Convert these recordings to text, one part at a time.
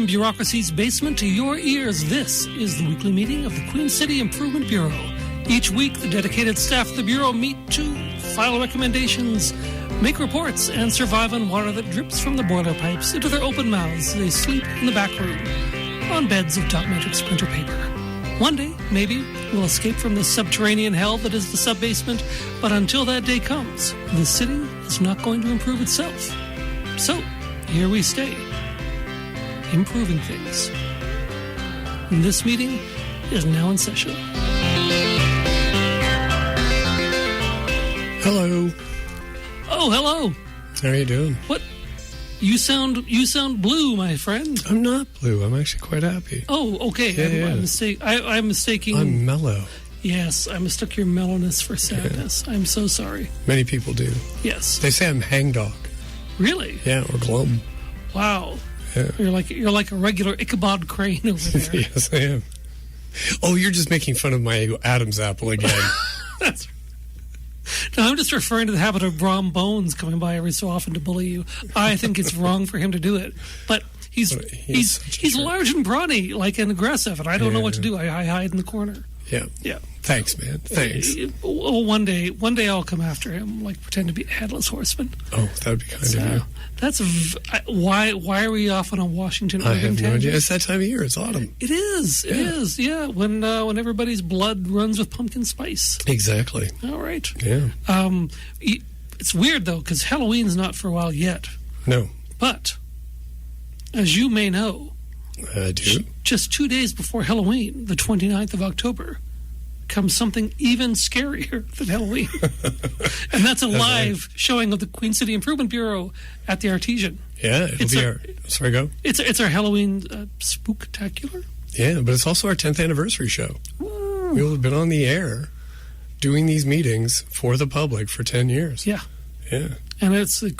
From bureaucracy's basement to your ears, this is the weekly meeting of the Queen City Improvement Bureau. Each week, the dedicated staff of the Bureau meet to file recommendations, make reports, and survive on water that drips from the boiler pipes into their open mouths. They sleep in the back room on beds of dot-matrix printer paper. One day, maybe, we'll escape from the subterranean hell that is the subbasement, but until that day comes, the city is not going to improve itself. So, here we stay, improving things. And this meeting is now in session. Hello. Oh, hello. How are you doing? What? You sound blue, my friend. I'm not blue. I'm actually quite happy. Oh, okay. I'm mistaking. I'm mellow. Yes, I mistook your mellowness for sadness. Yeah. I'm so sorry. Many people do. Yes. They say I'm hangdog. Really? Yeah, or glum. Wow. Yeah. You're like a regular Ichabod Crane over there. Yes, I am. Oh, you're just making fun of my Adam's apple again. That's right. No, I'm just referring to the habit of Brom Bones coming by every so often to bully you. I think it's wrong for him to do it, but he's large and brawny, like, and aggressive, and I don't know what to do. I hide in the corner. Yeah. Thanks, man. Thanks. Well, one day I'll come after him, like pretend to be a headless horseman. Oh, that would be kind of you. That's why are we off on a Washington? I have no idea. It's that time of year. It's autumn. It is. It is. Yeah. When everybody's blood runs with pumpkin spice. Exactly. All right. Yeah. It's weird though because Halloween's not for a while yet. No. But as you may know, I do. Just 2 days before Halloween, the 29th of October, comes something even scarier than Halloween. And that's a live showing of the Queen City Improvement Bureau at the Artesian. Yeah, sorry, go. It's our Halloween spooktacular. Yeah, but it's also our 10th anniversary show. Woo. We'll have been on the air doing these meetings for the public for 10 years. Yeah. Yeah. And it's the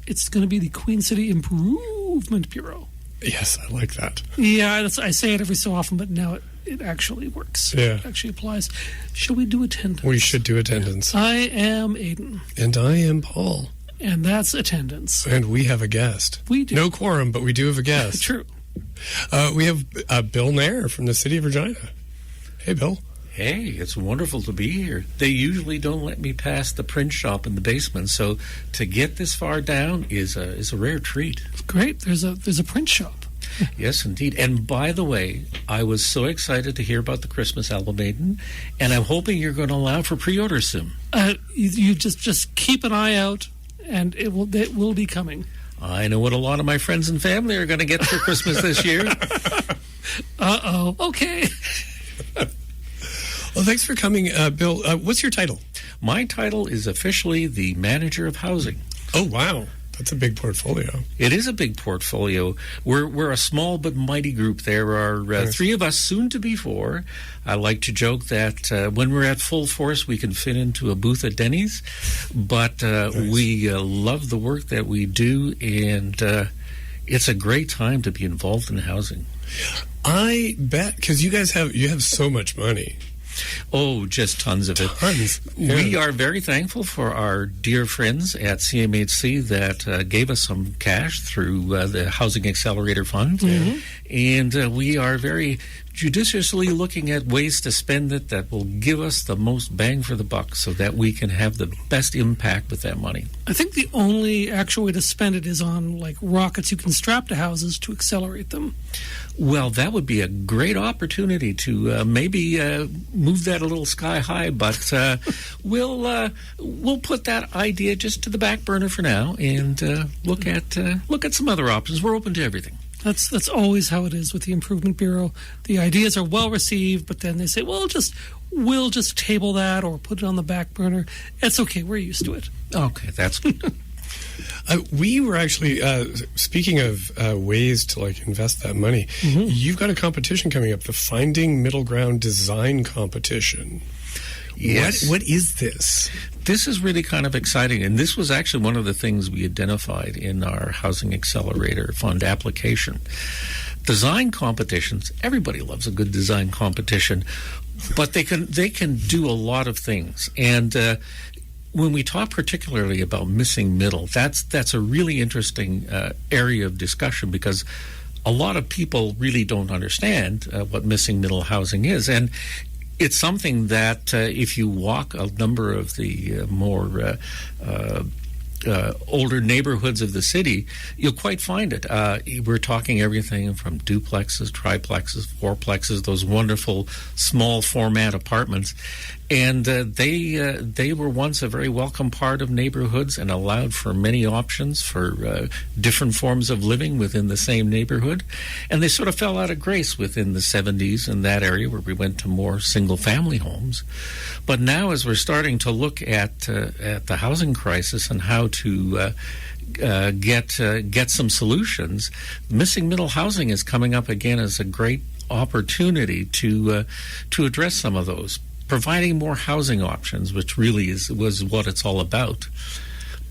it's going to be the Queen City Improvement Bureau. Yes, I like that. Yeah, I say it every so often, but now it actually works. Yeah. It actually applies. Shall we do attendance? We should do attendance. I am Aiden. And I am Paul. And that's attendance. And we have a guest. We do. No quorum, but we do have a guest. True. We have Bill Nair from the City of Regina. Hey, Bill. Hey, it's wonderful to be here. They usually don't let me pass the print shop in the basement, so to get this far down is a rare treat. Great. There's a print shop. Yes, indeed. And by the way, I was so excited to hear about the Christmas album, Aiden, and I'm hoping you're going to allow for pre-orders soon. You just keep an eye out, and it will be coming. I know what a lot of my friends and family are going to get for Christmas this year. Uh-oh. Okay. Well, thanks for coming, Bill. What's your title? My title is officially the Manager of Housing. Oh, wow. That's a big portfolio. It is a big portfolio. We're a small but mighty group. There are three of us, soon to be four. I like to joke that when we're at full force, we can fit into a booth at Denny's. But we love the work that we do, and it's a great time to be involved in housing. I bet, because you have so much money. Oh, just tons of it. Tons. Yeah. We are very thankful for our dear friends at CMHC that gave us some cash through the Housing Accelerator Fund. Mm-hmm. And we are very judiciously looking at ways to spend it that will give us the most bang for the buck so that we can have the best impact with that money. I think the only actual way to spend it is on, like, rockets you can strap to houses to accelerate them. Well, that would be a great opportunity to maybe move that a little sky high, but we'll put that idea just to the back burner for now and look at some other options. We're open to everything. That's always how it is with the Improvement Bureau. The ideas are well received, but then they say, well, we'll just table that or put it on the back burner. It's okay. We're used to it. Okay, that's good. We were actually, speaking of ways to, like, invest that money, mm-hmm. You've got a competition coming up, the Finding Middle Ground Design Competition. Yes. What is this? This is really kind of exciting, and this was actually one of the things we identified in our Housing Accelerator Fund application. Design competitions, everybody loves a good design competition, but they can do a lot of things. And when we talk particularly about missing middle, that's a really interesting area of discussion, because a lot of people really don't understand what missing middle housing is. And it's something that if you walk a number of the more older neighborhoods of the city, you'll quite find it. We're talking everything from duplexes, triplexes, fourplexes, those wonderful small format apartments. And they were once a very welcome part of neighborhoods and allowed for many options for different forms of living within the same neighborhood. And they sort of fell out of grace within the 70s in that area where we went to more single-family homes. But now as we're starting to look at the housing crisis and how to get some solutions, missing middle housing is coming up again as a great opportunity to address some of those, providing more housing options, which really was what it's all about.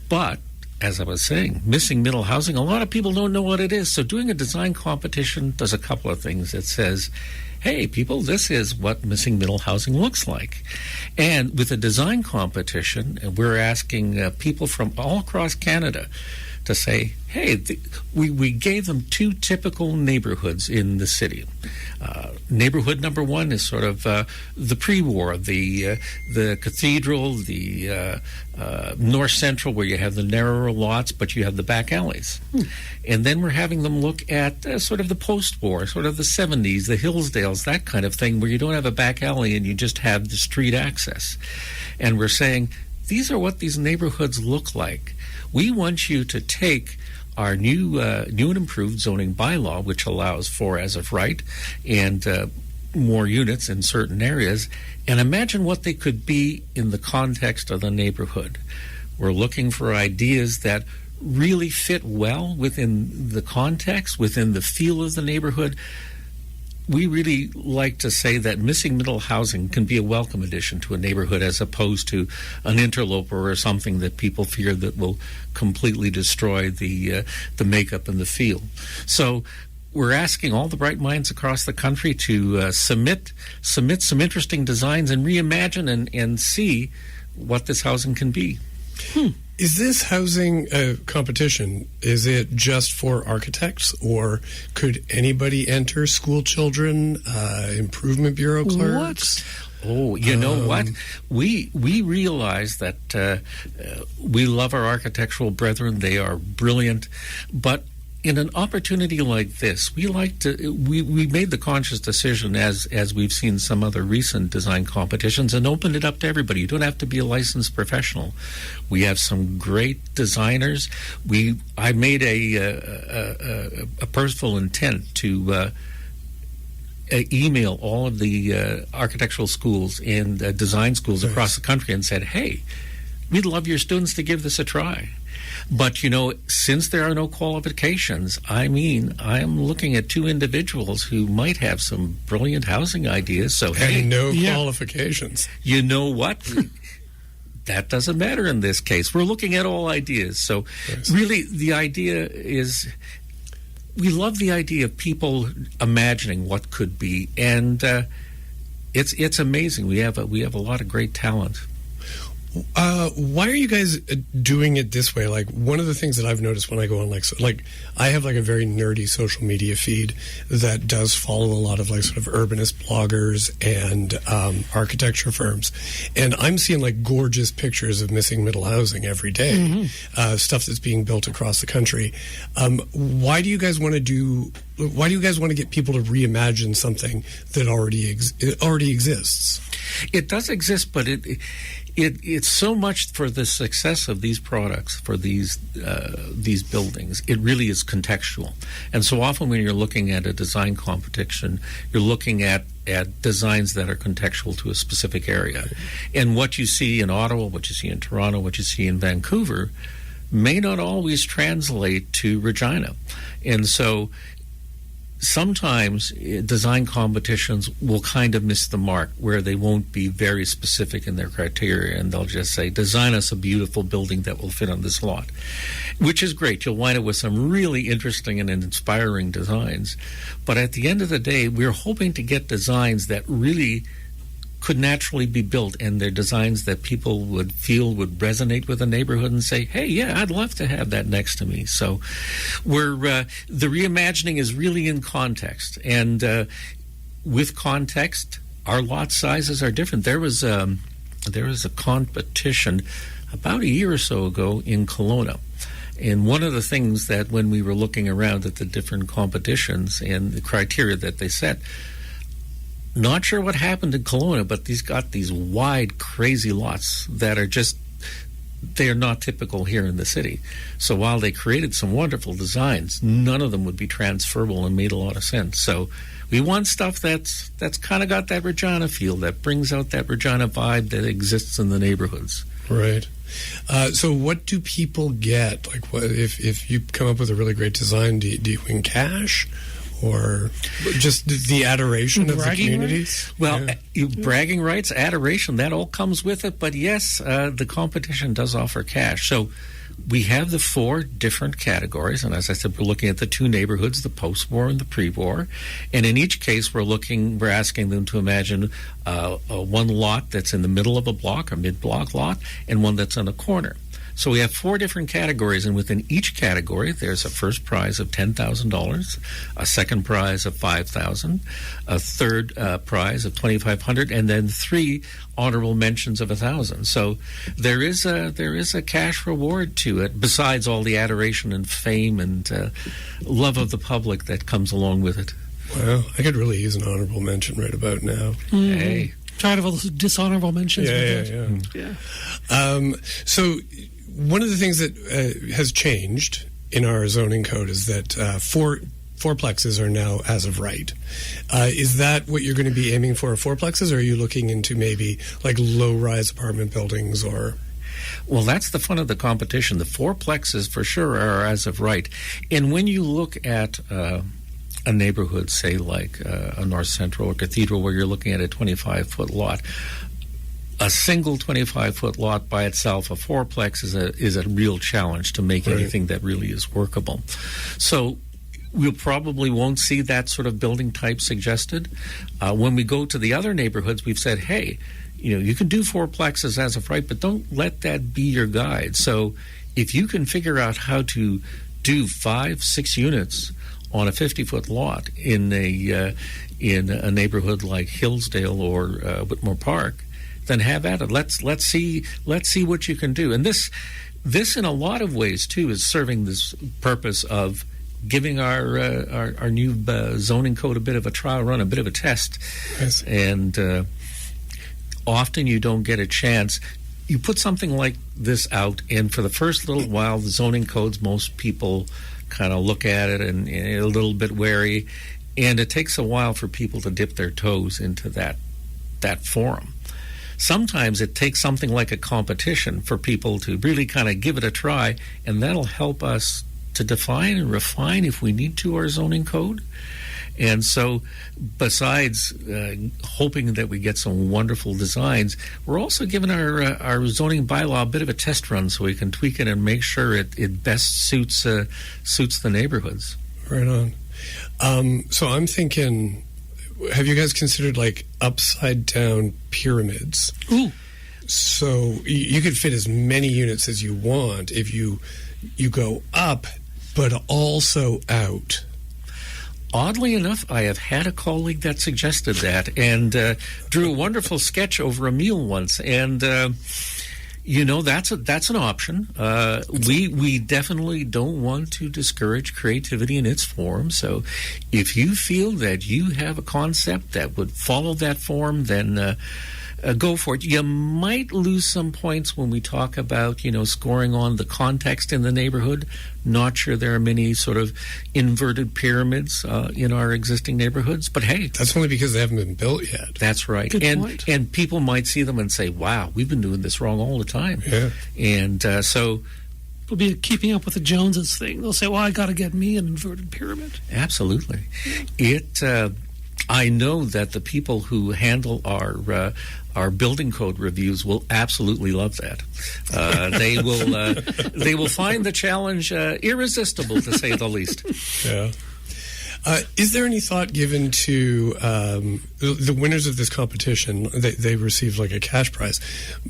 But as I was saying, missing middle housing, a lot of people don't know what it is. So doing a design competition does a couple of things. It says, hey, people, this is what missing middle housing looks like. And with a design competition, we're asking people from all across Canada to say, hey, we gave them two typical neighborhoods in the city. Neighborhood number one is sort of the pre-war, the cathedral, the north central, where you have the narrower lots, but you have the back alleys. And then we're having them look at sort of the post-war, sort of the 70s, the Hillsdales, that kind of thing, where you don't have a back alley and you just have the street access. And we're saying, these are what these neighborhoods look like. We want you to take our new and improved zoning bylaw, which allows for as of right and more units in certain areas, and imagine what they could be in the context of the neighborhood. We're looking for ideas that really fit well within the context, within the feel of the neighborhood. We really like to say that missing middle housing can be a welcome addition to a neighborhood as opposed to an interloper or something that people fear that will completely destroy the makeup and the feel. So we're asking all the bright minds across the country to submit some interesting designs and reimagine and see what this housing can be. Is this housing competition, is it just for architects, or could anybody enter? School children, improvement bureau clerks? What? Oh, you know what? We realize that we love our architectural brethren. They are brilliant. But in an opportunity like this, we made the conscious decision, as we've seen some other recent design competitions, and opened it up to everybody. You don't have to be a licensed professional. We have some great designers. I made a personal intent to email all of the architectural schools and design schools across the country and said, hey, we'd love your students to give this a try. But, you know, since there are no qualifications, I am looking at two individuals who might have some brilliant housing ideas. So, and no qualifications. You know what? That doesn't matter in this case. We're looking at all ideas. So, really, the idea is, we love the idea of people imagining what could be, and it's amazing. We have a lot of great talent. Why are you guys doing it this way? Like, one of the things that I've noticed when I go on, like I have like a very nerdy social media feed that does follow a lot of like sort of urbanist bloggers and architecture firms, and I'm seeing like gorgeous pictures of missing middle housing every day, stuff that's being built across the country. Why do you guys want to get people to reimagine something that already exists? It does exist, but it's so much for the success of these products, for these buildings. It really is contextual. And so often when you're looking at a design competition, you're looking at designs that are contextual to a specific area. And what you see in Ottawa, what you see in Toronto, what you see in Vancouver may not always translate to Regina. And so sometimes design competitions will kind of miss the mark, where they won't be very specific in their criteria, and they'll just say, design us a beautiful building that will fit on this lot, which is great. You'll wind up with some really interesting and inspiring designs. But at the end of the day, we're hoping to get designs that really could naturally be built, and they're designs that people would feel would resonate with the neighborhood and say, hey, yeah, I'd love to have that next to me. So the reimagining is really in context, and with context, our lot sizes are different. There was a competition about a year or so ago in Kelowna. And one of the things that when we were looking around at the different competitions and the criteria that they set, not sure what happened in Kelowna, but got these wide, crazy lots that are just, they're not typical here in the city. So while they created some wonderful designs, none of them would be transferable and made a lot of sense. So we want stuff that's kind of got that Regina feel, that brings out that Regina vibe that exists in the neighborhoods. Right. So what do people get? Like, what if you come up with a really great design, do you win cash? Or just the adoration of the community? Rights? Well, bragging rights, adoration, that all comes with it. But yes, the competition does offer cash. So we have the 4 different categories. And as I said, we're looking at the 2 neighborhoods, the post-war and the pre-war. And in each case, we're asking them to imagine one lot that's in the middle of a block, a mid-block lot, and one that's on a corner. So we have 4 different categories, and within each category, there's a first prize of $10,000, a second prize of $5,000, a third prize of $2,500, and then 3 honorable mentions of $1,000. So there is a cash reward to it, besides all the adoration and fame and love of the public that comes along with it. Wow, I could really use an honorable mention right about now. Mm-hmm. Hey. Tired of all those dishonorable mentions. Yeah. So one of the things that has changed in our zoning code is that fourplexes are now as of right. Is that what you're going to be aiming for, fourplexes, or are you looking into maybe like low-rise apartment buildings or... Well, that's the fun of the competition. The fourplexes for sure are as of right. And when you look at a neighborhood, say like a North Central or Cathedral, where you're looking at a 25-foot lot, a single 25-foot lot by itself, a fourplex, is a real challenge to make anything that really is workable. So we probably won't see that sort of building type suggested. When we go to the other neighborhoods, we've said, hey, you can do fourplexes as of right, but don't let that be your guide. So if you can figure out how to do 5-6 units on a 50-foot lot in a neighborhood like Hillsdale or Whitmore Park, then have at it. Let's see what you can do. And this in a lot of ways too is serving this purpose of giving our new zoning code a bit of a trial run, a bit of a test. Yes. And often you don't get a chance. You put something like this out, and for the first little while, the zoning codes, most people kind of look at it and a little bit wary, and it takes a while for people to dip their toes into that forum. Sometimes it takes something like a competition for people to really kind of give it a try, and that'll help us to define and refine, if we need to, our zoning code. And so besides hoping that we get some wonderful designs, we're also giving our zoning bylaw a bit of a test run so we can tweak it and make sure it best suits the neighborhoods. Right on. So I'm thinking, have you guys considered like upside down pyramids? Ooh. So you could fit as many units as you want if you go up, but also out. Oddly enough, I have had a colleague that suggested that and drew a wonderful sketch over a meal once. And, that's an option. We definitely don't want to discourage creativity in its form. So if you feel that you have a concept that would follow that form, then go for it. You might lose some points when we talk about, scoring on the context in the neighborhood. Not sure there are many sort of inverted pyramids in our existing neighborhoods, but hey. That's only because they haven't been built yet. That's right. Good point. And people might see them and say, wow, we've been doing this wrong all the time. Yeah. And so... It'll be a keeping up with the Joneses thing. They'll say, well, I got to get me an inverted pyramid. Absolutely. I know that the people who handle our building code reviews will absolutely love that. They will find the challenge irresistible, to say the least. Yeah. Is there any thought given to the winners of this competition? They received like a cash prize,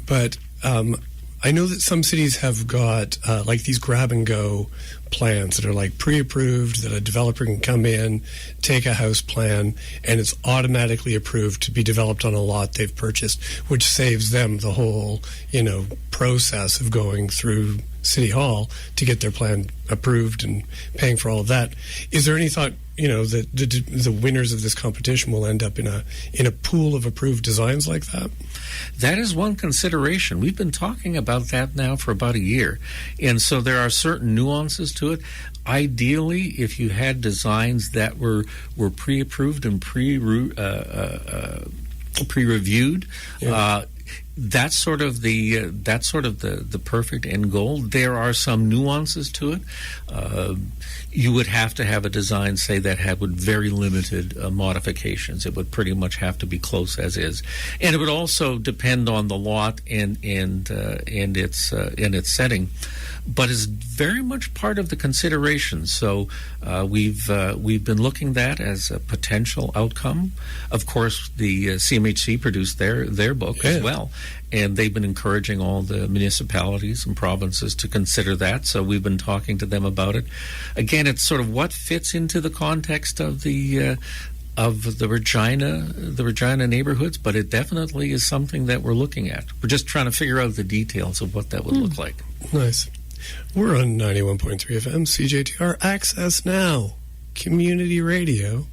but I know that some cities have got like these grab-and-go plans that are like pre-approved, that a developer can come in, take a house plan, and it's automatically approved to be developed on a lot they've purchased, which saves them the whole, process of going through City Hall to get their plan approved and paying for all of that. Is there any thought, that the winners of this competition will end up in a pool of approved designs like that? That is one consideration. We've been talking about that now for about a year. And so there are certain nuances to it. Ideally, if you had designs that were pre-approved and pre-reviewed, that's sort of the perfect end goal. There are some nuances to it. You would have to have a design, say, that had with very limited modifications. It would pretty much have to be close as is, and it would also depend on the lot and its setting. But is very much part of the consideration. So we've been looking at that as a potential outcome. Of course, the CMHC produced their book as well, and they've been encouraging all the municipalities and provinces to consider that. So we've been talking to them about it. Again, it's sort of what fits into the context of the Regina neighborhoods, but it definitely is something that we're looking at. We're just trying to figure out the details of what that would look like. Nice. We're on 91.3 FM CJTR, AccessNow Community Radio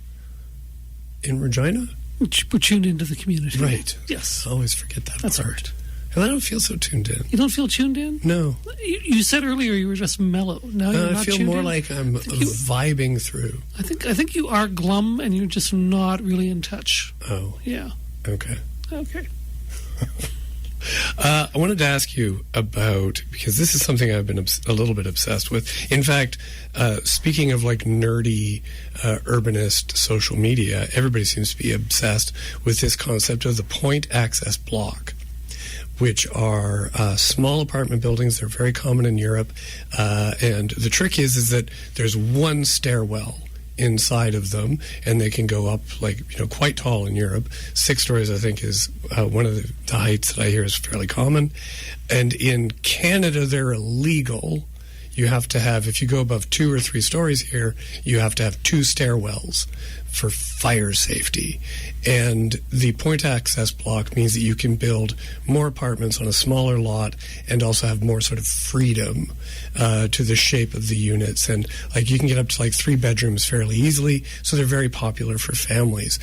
in Regina. We're tuned into the community. Right. Yes. I always forget that That's part. hard. And I don't feel so tuned in. You don't feel tuned in? No. You said earlier you were just mellow. Now you're not I feel tuned more in? like I'm vibing through. I think you are glum and you're just not really in touch. Oh. Yeah. Okay. I wanted to ask you about, because this is something I've been a little bit obsessed with. In fact, speaking of like nerdy urbanist social media, everybody seems to be obsessed with this concept of the point access block, which are small apartment buildings. They're very common in Europe. And the trick is that there's one stairwell inside of them, and they can go up quite tall in Europe. 6 stories, I think, is one of the heights that I hear is fairly common. And in Canada, they're illegal. You have to have, if you go above 2 or 3 stories here, you have to have 2 stairwells for fire safety. And the point access block means that you can build more apartments on a smaller lot and also have more sort of freedom to the shape of the units. And you can get up to 3 bedrooms fairly easily, so they're very popular for families.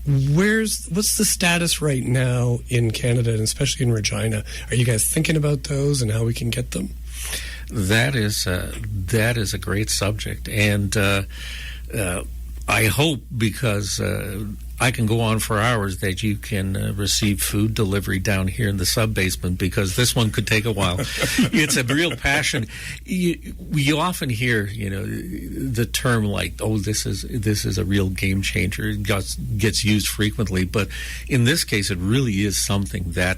What's the status right now in Canada, and especially in Regina? Are you guys thinking about those and how we can get them? That is a great subject, and I hope, because I can go on for hours, that you can receive food delivery down here in the subbasement, because this one could take a while. It's a real passion. We often hear, the term this is a real game changer. It gets used frequently, but in this case, it really is something that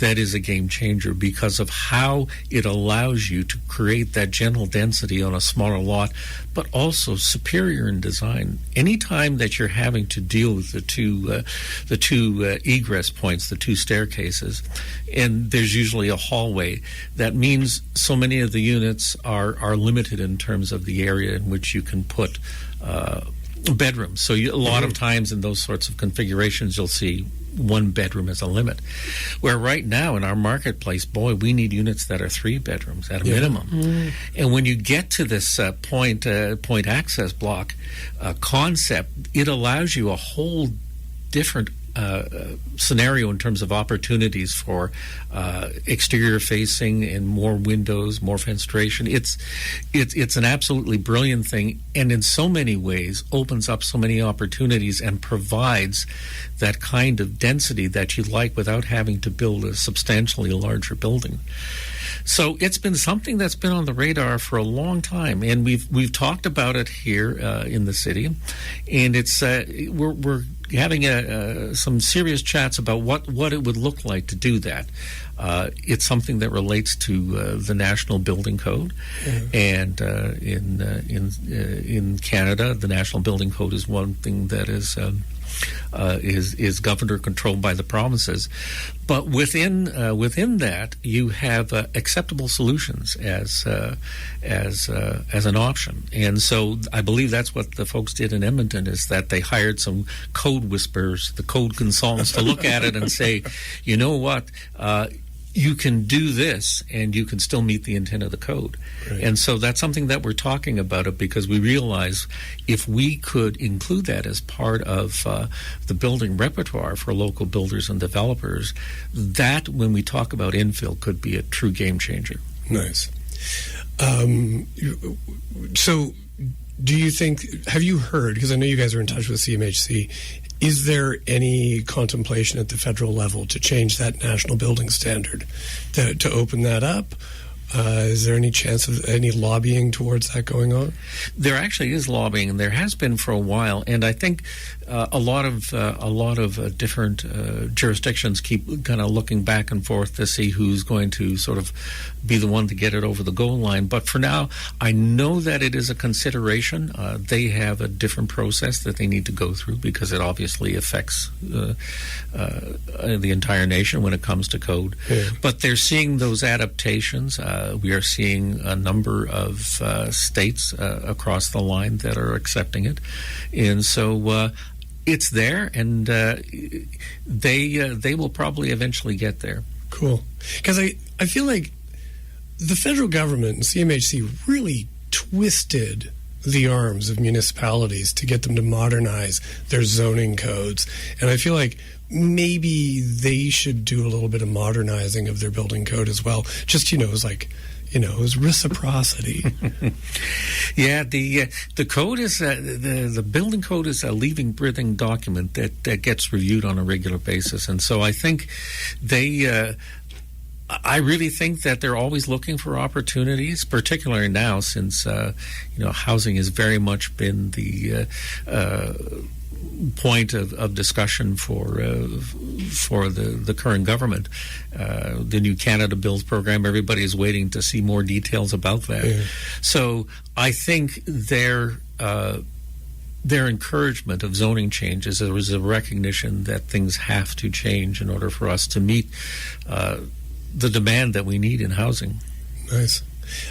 is a game changer because of how it allows you to create that gentle density on a smaller lot, but also superior in design. Anytime that you're having to deal with the two egress points, the 2 staircases, and there's usually a hallway, that means so many of the units are limited in terms of the area in which you can put bedrooms. So a lot of times in those sorts of configurations, you'll see 1 bedroom as a limit. Where right now in our marketplace, boy, we need units that are 3 bedrooms at a minimum. And when you get to this point access block concept, it allows you a whole different scenario in terms of opportunities for exterior facing and more windows, more fenestration. It's an absolutely brilliant thing, and in so many ways opens up so many opportunities and provides that kind of density that you like without having to build a substantially larger building. So it's been something that's been on the radar for a long time, and we've talked about it here in the city, and it's we're some serious chats about what it would look like to do that. It's something that relates to the National Building Code, and in Canada, the National Building Code is one thing that is governed or controlled by the provinces. But within that, you have acceptable solutions as an option. And so I believe that's what the folks did in Edmonton, is that they hired some code whisperers, the code consultants, to look at it and say, you know what, you can do this and you can still meet the intent of the code. Right. And so that's something that we're talking about it, because we realize if we could include that as part of the building repertoire for local builders and developers, that, when we talk about infill, could be a true game changer. Nice. So do you think, have you heard, because I know you guys are in touch with CMHC, is there any contemplation at the federal level to change that national building standard, to open that up? Is there any chance of any lobbying towards that going on? There actually is lobbying, and there has been for a while. And I think a lot of different jurisdictions keep kind of looking back and forth to see who's going to sort of be the one to get it over the goal line. But for now, I know that it is a consideration. They have a different process that they need to go through, because it obviously affects the entire nation when it comes to code. Yeah. But they're seeing those adaptations. We are seeing a number of states across the line that are accepting it. And so it's there, and they will probably eventually get there. Cool. Because I feel like the federal government and CMHC really twisted the arms of municipalities to get them to modernize their zoning codes. And I feel like maybe they should do a little bit of modernizing of their building code as well. Just, it was reciprocity. Yeah, the code is the building code is a living, breathing document that gets reviewed on a regular basis, and so I think I really think that they're always looking for opportunities, particularly now, since housing has very much been the point of discussion for the current government. The new Canada Builds program, everybody is waiting to see more details about that. Yeah. So I think their encouragement of zoning changes is a recognition that things have to change in order for us to meet the demand that we need in housing. Nice.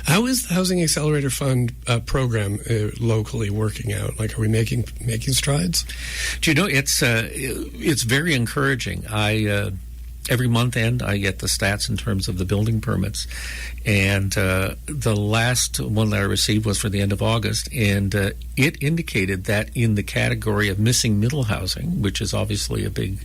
How is the Housing Accelerator Fund program locally working out? Like, are we making strides? Do you know, it's very encouraging. Every month end, I get the stats in terms of the building permits, and the last one that I received was for the end of August, and it indicated that in the category of missing middle housing, which is obviously a big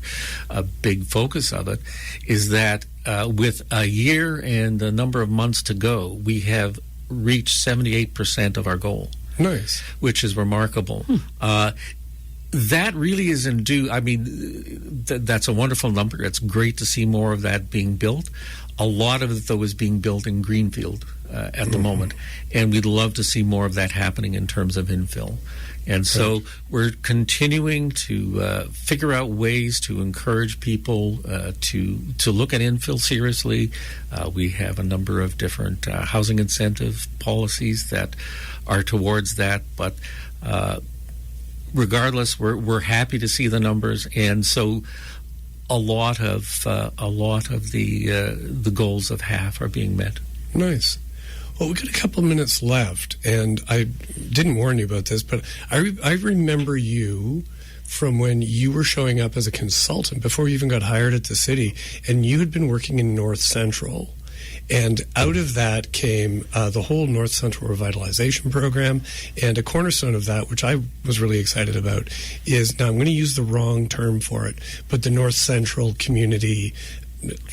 focus of it, is that with a year and a number of months to go, we have reached 78% of our goal. Nice. Which is remarkable. That really isn't due. I mean, that's a wonderful number. It's great to see more of that being built. A lot of it, though, is being built in greenfield at the moment, and we'd love to see more of that happening in terms of infill. And so we're continuing to figure out ways to encourage people to look at infill seriously. We have a number of different housing incentive policies that are towards that, but regardless, we're happy to see the numbers, and so a lot of the goals of half are being met. Nice. Well, we've got a couple of minutes left, and I didn't warn you about this, but I remember you from when you were showing up as a consultant before you even got hired at the city, and you had been working in North Central. And out of that came the whole North Central Revitalization Program, and a cornerstone of that, which I was really excited about, is, now I'm going to use the wrong term for it, but the North Central Community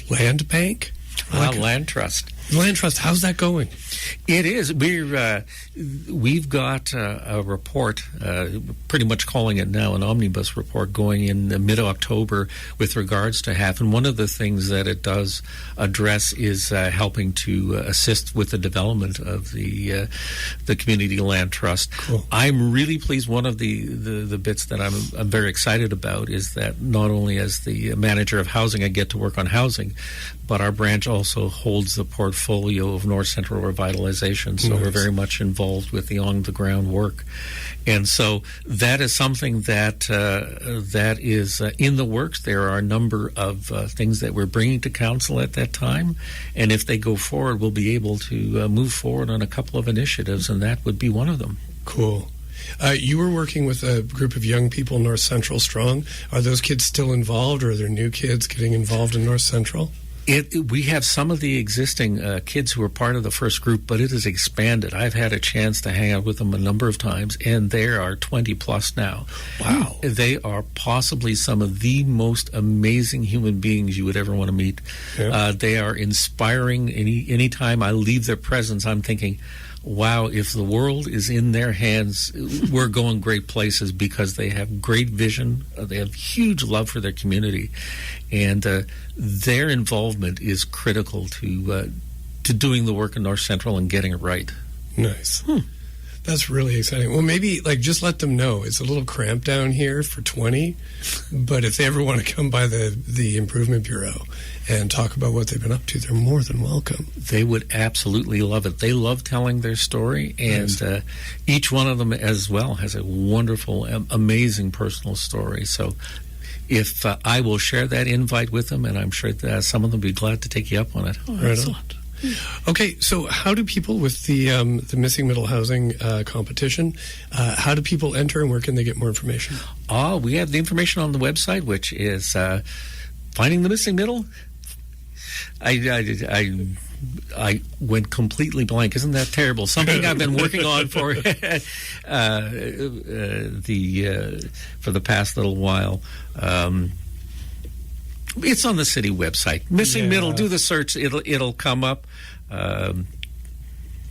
Land Bank. Land Trust. Land Trust, how's that going? It is. We've got a report, pretty much calling it now an omnibus report, going in mid-October with regards to HAF. And one of the things that it does address is helping to assist with the development of the Community Land Trust. Cool. I'm really pleased. One of the bits that I'm very excited about is that not only as the manager of housing, I get to work on housing, but our branch also holds the portfolio of North Central Revitalization, so we're very much involved with the on-the-ground work. And so that is something that is in the works. There are a number of things that we're bringing to council at that time, and if they go forward, we'll be able to move forward on a couple of initiatives, and that would be one of them. Cool. You were working with a group of young people, North Central Strong. Are those kids still involved, or are there new kids getting involved in North Central? We have some of the existing kids who are part of the first group, but it has expanded. I've had a chance to hang out with them a number of times, and there are 20 plus now. Wow. They are possibly some of the most amazing human beings you would ever want to meet. Yeah. They are inspiring. Anytime I leave their presence, I'm thinking, wow, if the world is in their hands, we're going great places, because they have great vision. They have huge love for their community, and their involvement is critical to doing the work in North Central and getting it right. Nice. That's really exciting. Well, maybe just let them know it's a little cramped down here for 20, but if they ever want to come by the Improvement Bureau and talk about what they've been up to, they're more than welcome. They would absolutely love it. They love telling their story, and each one of them as well has a wonderful, amazing personal story. So if I will share that invite with them, and I'm sure that some of them will be glad to take you up on it. Oh, excellent. Okay, so how do people, with the Missing Middle Housing competition, how do people enter, and where can they get more information? We have the information on the website, which is Finding the Missing Middle. I went completely blank. Isn't that terrible? Something I've been working on for for the past little while. It's on the city website. Missing Middle. Do the search. It'll come up.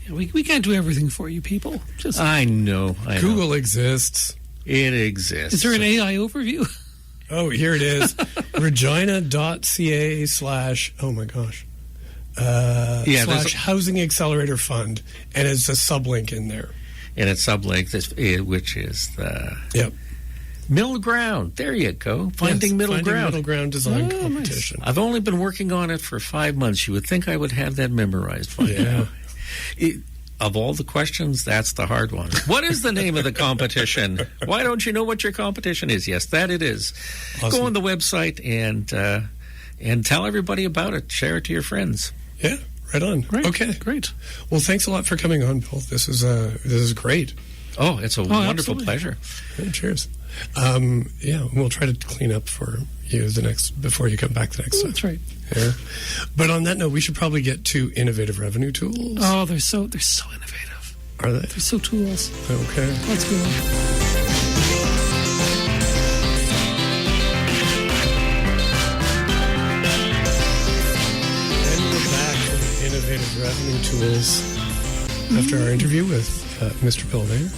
We can't do everything for you, people. I know. Google exists. It exists. Is there an AI overview? Oh, here it is. Regina.ca / oh my gosh. / Housing Accelerator Fund, and it's a sublink in there. And it's sublink, which is the Middle Ground. There you go. Finding Middle Ground design competition. Nice. I've only been working on it for 5 months. You would think I would have that memorized by now. Of all the questions, that's the hard one. What is the name of the competition? Why don't you know what your competition is? Yes, that it is. Awesome. Go on the website and tell everybody about it. Share it to your friends. Yeah, right on. Great. Okay, great. Well, thanks a lot for coming on, Bill. This is great. Oh, it's a wonderful absolutely. pleasure. Yeah, cheers. We'll try to clean up for you before you come back the next time. That's right. Yeah. But on that note, we should probably get to innovative revenue tools. Oh, they're so innovative. Are they? They're so tools. Okay. Let's go. And we're back with innovative revenue tools after our interview with Mr. Bill Mayer,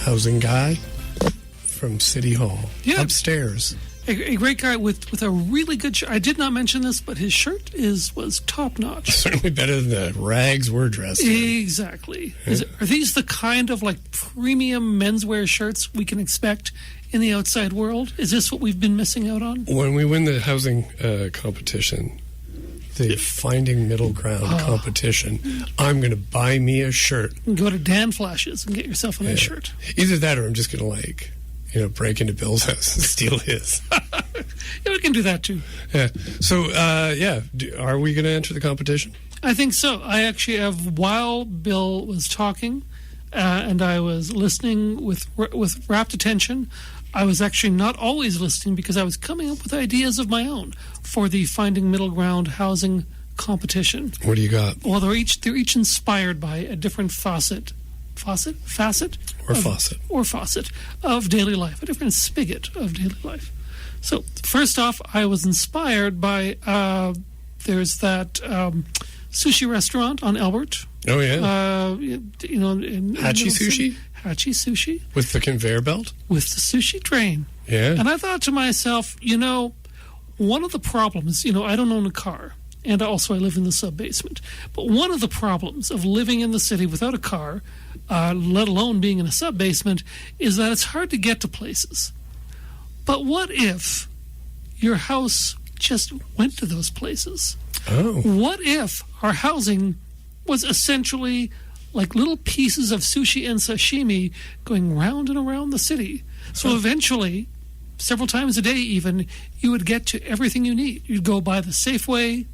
housing guy from City Hall, upstairs. A great guy with a really good shirt. I did not mention this, but his shirt was top notch. Certainly better than the rags we're dressed in. Exactly. Are these the kind of premium menswear shirts we can expect in the outside world? Is this what we've been missing out on? When we win the housing competition, the Finding Middle Ground competition, I'm going to buy me a shirt. You can go to Dan Flash's and get yourself a nice shirt. Either that, or I'm just going to break into Bill's house and steal his. We can do that too. Yeah. So, are we going to enter the competition? I think so. I actually have, while Bill was talking, and I was listening with rapt attention, I was actually not always listening, because I was coming up with ideas of my own for the Finding Middle Ground housing competition. What do you got? Well, they're each inspired by a different facet of daily life, a different spigot of daily life. So first off, I was inspired by There's that sushi restaurant on Albert. Oh, yeah. Hachi Sushi? Hachi Sushi. With the conveyor belt? With the sushi train. Yeah. And I thought to myself, one of the problems, I don't own a car, and also I live in the sub-basement. But one of the problems of living in the city without a car, let alone being in a sub-basement, is that it's hard to get to places. But what if your house just went to those places? Oh. What if our housing was essentially like little pieces of sushi and sashimi going round and around the city? So eventually, several times a day even, you would get to everything you need. You'd go by the Safeway,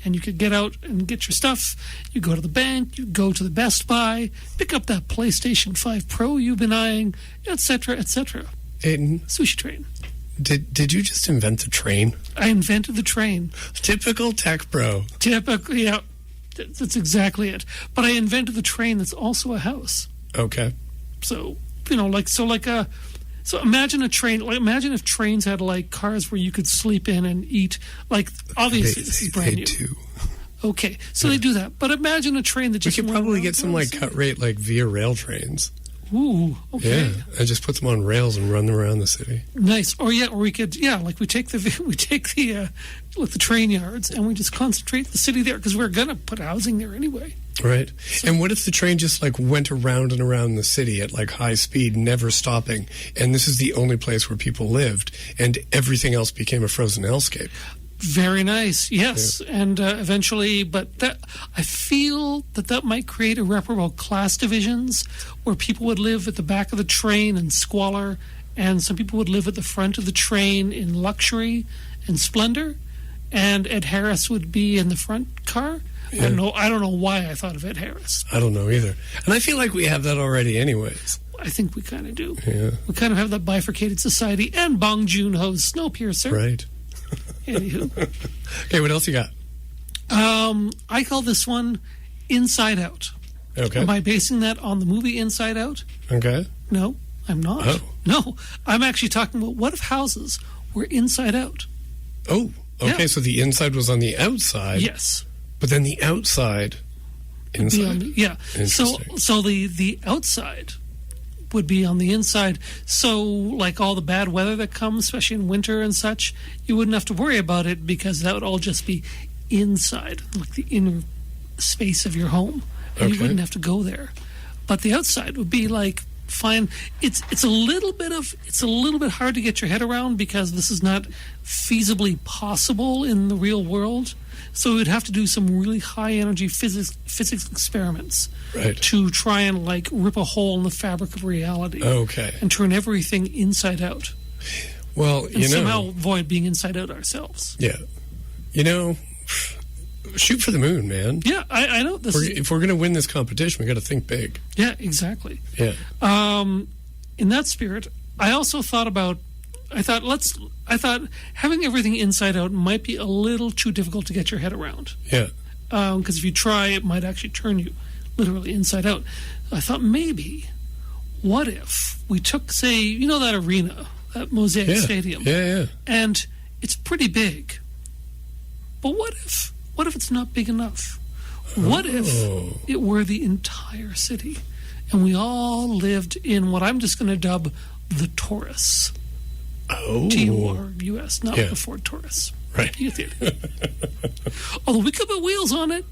and you could get out and get your stuff. You go to the bank, you go to the Best Buy, pick up that PlayStation 5 Pro you've been eyeing, etc., etc. Aiden, Sushi train. Did you just invent the train? I invented the train. Typical tech bro. Typical, yeah. That's exactly it. But I invented the train that's also a house. Okay. So, So imagine a train. Imagine if trains had like cars where you could sleep in and eat. Like obviously, this is brand new. They do. Okay, so they do that. But imagine a train that just. We could probably get some like cut rate like via rail trains. Ooh, okay. Yeah, and just put them on rails and run them around the city. Nice. Or we could we take the train yards and we just concentrate the city there because we're gonna put housing there anyway. Right. So, and what if the train just like went around and around the city at like high speed, never stopping, and this is the only place where people lived, and everything else became a frozen hellscape? Very nice, yes. Yeah. And eventually, but that I feel that might create irreparable class divisions where people would live at the back of the train in squalor, and some people would live at the front of the train in luxury and splendor, and Ed Harris would be in the front car. Yeah. I don't know why I thought of Ed Harris. I don't know either. And I feel like we have that already anyways. I think we kind of do. Yeah. We kind of have that bifurcated society, and Bong Joon-ho's Snowpiercer. Right. Anywho. Okay, what else you got? I call this one Inside Out. Okay. Am I basing that on the movie Inside Out? Okay. No, I'm not. Oh. No, I'm actually talking about what if houses were inside out? Oh, okay, yeah. So the inside was on the outside. Yes. But then the outside inside. Yeah. So the outside would be on the inside. So like all the bad weather that comes, especially in winter and such, you wouldn't have to worry about it because that would all just be inside, like the inner space of your home. And you wouldn't have to go there. But the outside would be like fine. It's a little bit hard to get your head around because this is not feasibly possible in the real world. So we'd have to do some really high energy physics experiments to try and like rip a hole in the fabric of reality. Okay. And turn everything inside out. Well, and somehow avoid being inside out ourselves. Yeah. Shoot for the moon, man. Yeah, I know. If we're going to win this competition, we got to think big. Yeah, exactly. Yeah. In that spirit, I also thought about. I thought having everything inside out might be a little too difficult to get your head around. Yeah. Because if you try, it might actually turn you literally inside out. I thought maybe, what if we took, say, that arena, that Mosaic Stadium? Yeah. And it's pretty big. But what if it's not big enough? What if it were the entire city and we all lived in what I'm just going to dub the Taurus? T-U-R-U-S, not like a Ford Taurus. Right. Although we could put wheels on it.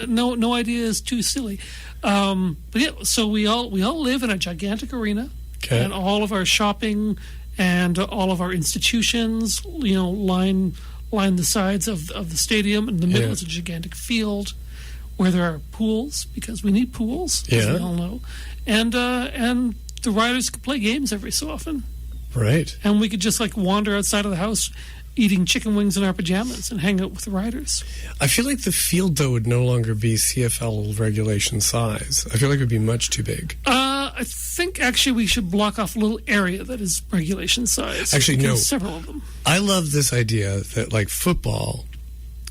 No idea is too silly. But yeah, so we all live in a gigantic arena, and all of our shopping and all of our institutions, line the sides of the stadium. In the middle is a gigantic field where there are pools because we need pools, as we all know, and the riders could play games every so often. Right. And we could just like wander outside of the house eating chicken wings in our pajamas and hang out with the riders. I feel like the field, though, would no longer be CFL regulation size. I feel like it would be much too big. I think actually we should block off a little area that is regulation size. Actually, no. Several of them. I love this idea that like football,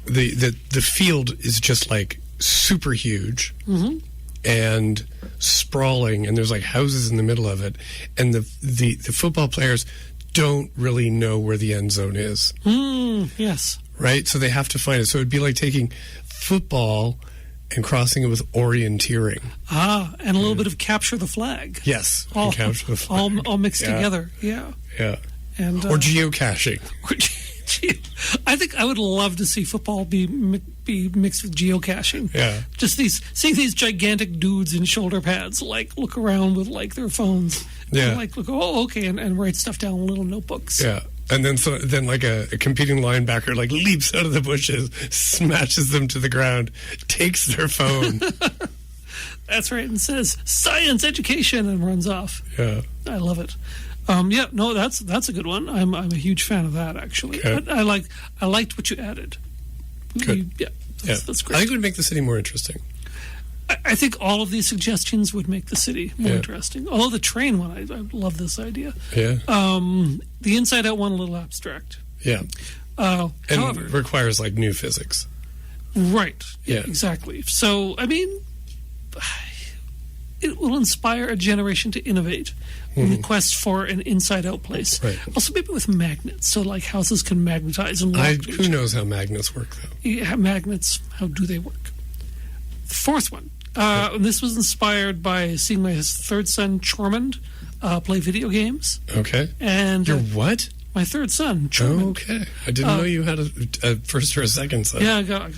the field is just like super huge. Mm-hmm. And sprawling, and there's like houses in the middle of it, and the football players don't really know where the end zone is. Yes. right? So they have to find it. So it'd be like taking football and crossing it with orienteering. And a little bit of capture the flag. Yes, capture the flag. All mixed together. Yeah. And or geocaching. I think I would love to see football be mixed with geocaching. Yeah. Just seeing these gigantic dudes in shoulder pads, like, look around with, like, their phones. Yeah. And, like, look, okay, and write stuff down in little notebooks. Yeah. And then like a competing linebacker, like, leaps out of the bushes, smashes them to the ground, takes their phone. That's right, and says, "Science education," and runs off. Yeah. I love it. That's a good one. I'm a huge fan of that, actually. Okay. But I liked what you added. Good. That's great. I think it would make the city more interesting. I think all of these suggestions would make the city more interesting. Although the train one, I love this idea. Yeah. The inside out one, a little abstract. Yeah. However, requires like new physics. Right. Yeah. Exactly. So, I mean, it will inspire a generation to innovate in the quest for an inside-out place. Right. Also, maybe with magnets, so like houses can magnetize and lock to each who knows how magnets work, though? Yeah, magnets, how do they work? The fourth one. And this was inspired by seeing my third son, Chormand, play video games. Okay. And your what? My third son, Chormand. Oh, okay. I didn't know you had a first or a second son. Yeah, I got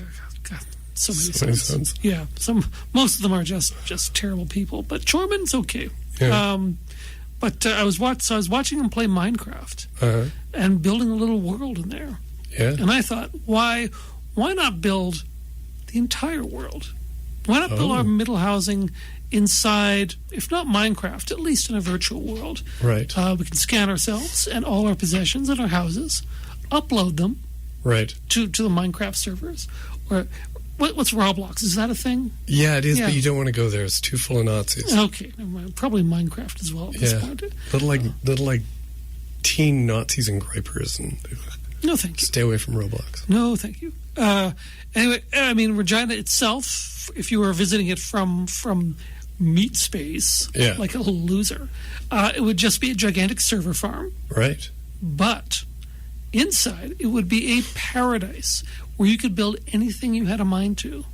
so many sons. Yeah, most of them are just terrible people, but Chormand's okay. Yeah. But I was watching him play Minecraft and building a little world in there. Yeah. And I thought, why not build the entire world? Why not build our middle housing inside, if not Minecraft, at least in a virtual world? Right. We can scan ourselves and all our possessions and our houses, upload them to the Minecraft servers. Or what's Roblox? Is that a thing? Yeah, it is, but you don't want to go there. It's too full of Nazis. Okay, never mind. Probably Minecraft as well at this point. Little teen Nazis and gripers. And no, thank you. Stay away from Roblox. No, thank you. Anyway, I mean, Regina itself, if you were visiting it from meat space, like a little loser, it would just be a gigantic server farm. Right. But inside, it would be a paradise where you could build anything you had a mind to.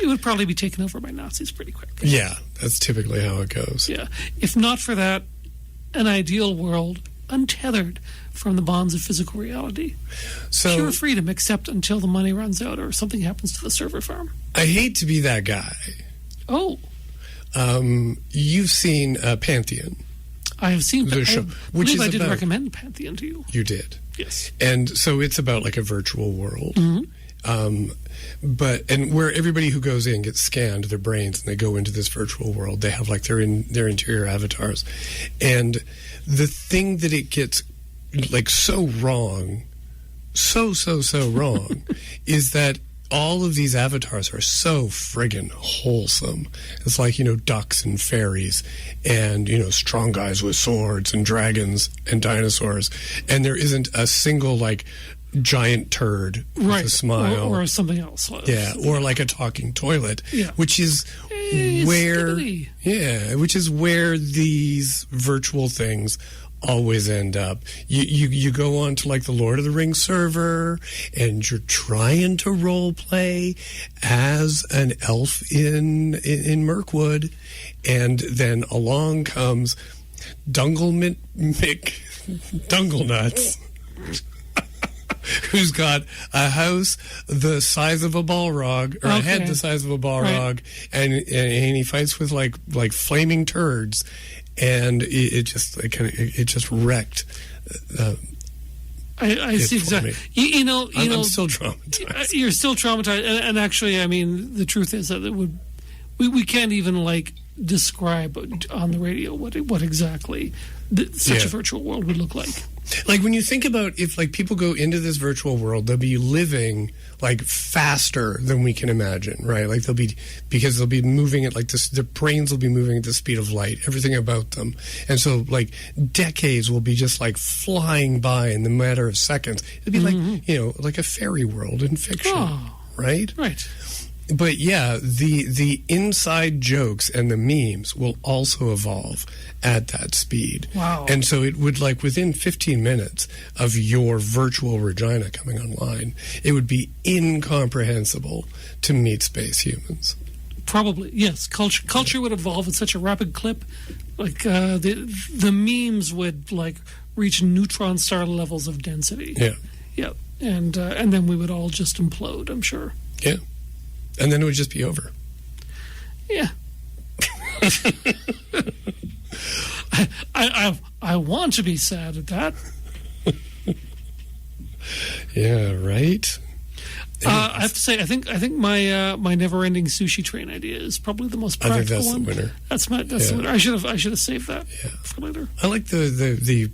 It would probably be taken over by Nazis pretty quick. Yeah, that's typically how it goes. Yeah. If not for that, an ideal world untethered from the bonds of physical reality. So, pure freedom, except until the money runs out or something happens to the server farm. I hate to be that guy. Oh. You've seen Pantheon. I have seen the show. I did recommend Pantheon to you. You did. Yes. And so it's about like a virtual world. And where everybody who goes in gets scanned, their brains, and they go into this virtual world. They have like their interior avatars. And the thing that it gets like so wrong, so wrong, is that all of these avatars are so friggin' wholesome. It's like, ducks and fairies and, strong guys with swords and dragons and dinosaurs. And there isn't a single, like, giant turd with a smile. Or something else. Yeah, or like a talking toilet, which is which is where these virtual things always end up. You go on to like the Lord of the Rings server and you're trying to role play as an elf in Mirkwood, and then along comes Mick Dunglenuts, who's got a house the size of a Balrog, or a head the size of a Balrog, and he fights with like flaming turds. And it just wrecked. I see exactly. I'm still traumatized. You're still traumatized, and actually, I mean, the truth is that we can't even like describe on the radio what exactly such a virtual world would look like. Like when you think about if like people go into this virtual world, they'll be living like faster than we can imagine, right? Like because they'll be moving at like this, their brains will be moving at the speed of light, everything about them. And so like decades will be just like flying by in the matter of seconds. It'd be like, like a fairy world in fiction, right? Right. But yeah, the inside jokes and the memes will also evolve at that speed. Wow. And so it would, like, within 15 minutes of your virtual Regina coming online, it would be incomprehensible to meet space humans. Probably, yes. Culture would evolve at such a rapid clip. Like, the memes would, like, reach neutron star levels of density. Yeah. Yeah. And then we would all just implode, I'm sure. Yeah. And then it would just be over. Yeah. I want to be sad at that. Yeah, right? I have to say, I think my never-ending sushi train idea is probably the most practical one. I think that's the winner. That's the winner. I should have saved that for later. I like the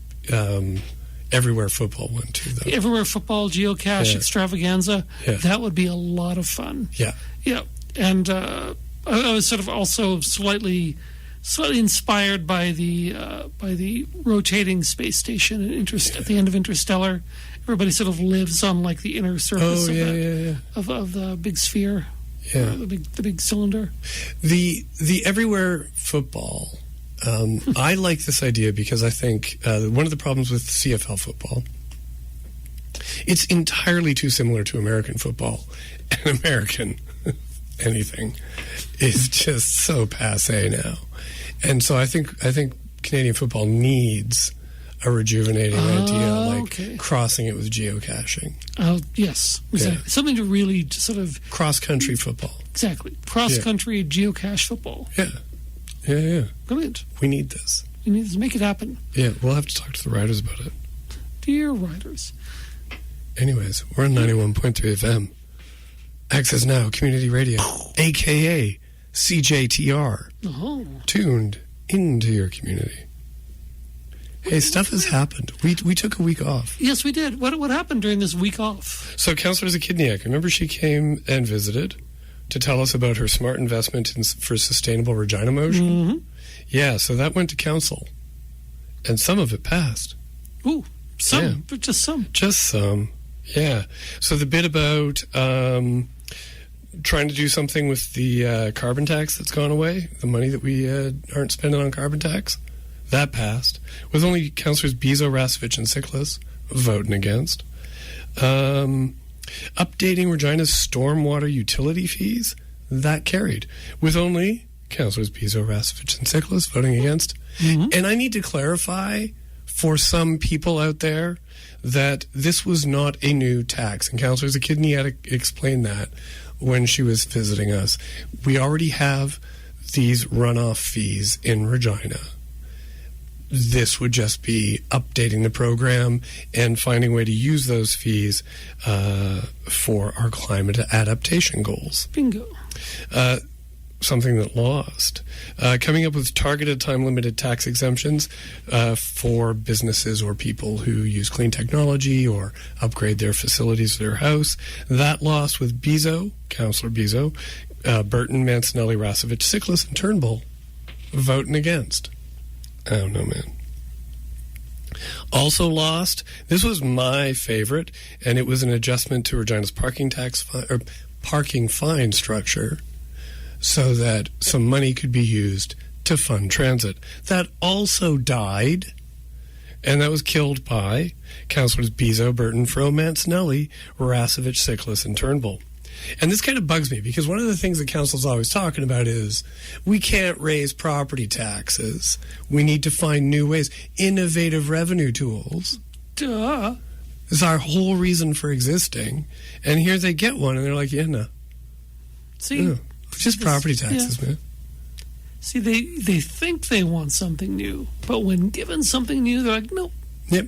everywhere football one too, though. The everywhere football geocache extravaganza. Yeah. That would be a lot of fun. Yeah. Yeah. And I was sort of also slightly inspired by the rotating space station at the end of Interstellar. Everybody sort of lives on, like, the inner surface of the big sphere, the big cylinder. The everywhere football. I like this idea because I think one of the problems with CFL football, it's entirely too similar to American football. And American anything is just so passé now. And so I think Canadian football needs a rejuvenating idea, like crossing it with geocaching. Oh, yes. Exactly. Yeah. Something to really just sort of... Cross-country football. Exactly. Cross-country geocache football. Yeah. Yeah. Brilliant. We need this. We need to make it happen. Yeah, we'll have to talk to the writers about it. Dear writers. Anyways, we're on 91.3 FM. AccessNow Community Radio, a.k.a. CJTR. Oh. Tuned into your community. Hey, stuff has happened. We took a week off. Yes, we did. What happened during this week off? So Councillor Zakidniak, remember she came and visited to tell us about her smart investment for sustainable Regina motion? Mm-hmm. Yeah, so that went to council. And some of it passed. Ooh, some, but just some. Just some, yeah. So the bit about trying to do something with the carbon tax that's gone away, the money that we aren't spending on carbon tax, that passed, with only Councillors Bezo, Rasevich, and Siklis voting against. Updating Regina's stormwater utility fees, that carried, with only Councillors Bezo, Rasevich, and Siklis voting against. Mm-hmm. And I need to clarify for some people out there that this was not a new tax. And Councillor Zakidniak explained that when she was visiting us. We already have these runoff fees in Regina. This would just be updating the program and finding a way to use those fees for our climate adaptation goals. Bingo. Something that lost. Coming up with targeted time-limited tax exemptions for businesses or people who use clean technology or upgrade their facilities to their house. That lost with Bezo, Councillor Bezo, Burton, Mancinelli, Rasevich, Siklis, and Turnbull voting against. I don't know, man. Also lost, this was my favorite, and it was an adjustment to Regina's parking fine structure so that some money could be used to fund transit. That also died, and that was killed by Councillors Bezo, Burton, Fro, Mancinelli, Rasevich, Siklis, and Turnbull. And this kind of bugs me because one of the things the council's always talking about is we can't raise property taxes. We need to find new ways, innovative revenue tools. Duh. It's our whole reason for existing. And here they get one and they're like, yeah, no. See? No. Just property taxes, man. See, they think they want something new, but when given something new, they're like, nope. Yep.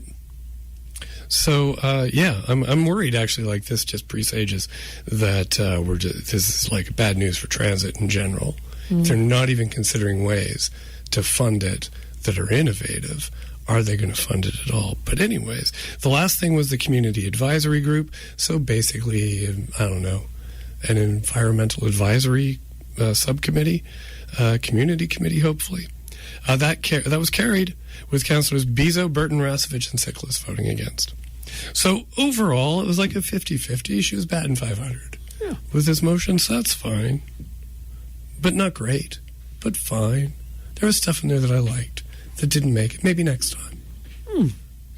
So, I'm worried, actually, like this just presages that this is like bad news for transit in general. Mm. They're not even considering ways to fund it that are innovative. Are they going to fund it at all? But anyways, the last thing was the community advisory group. So basically, I don't know, an environmental advisory subcommittee, community committee, hopefully. That was carried with Councillors Bezo, Burton, Rasevich, and Siklis voting against. So overall, it was like a 50-50. She was batting 500. Yeah. with his motions. That's fine. But not great. But fine. There was stuff in there that I liked that didn't make it. Maybe next time.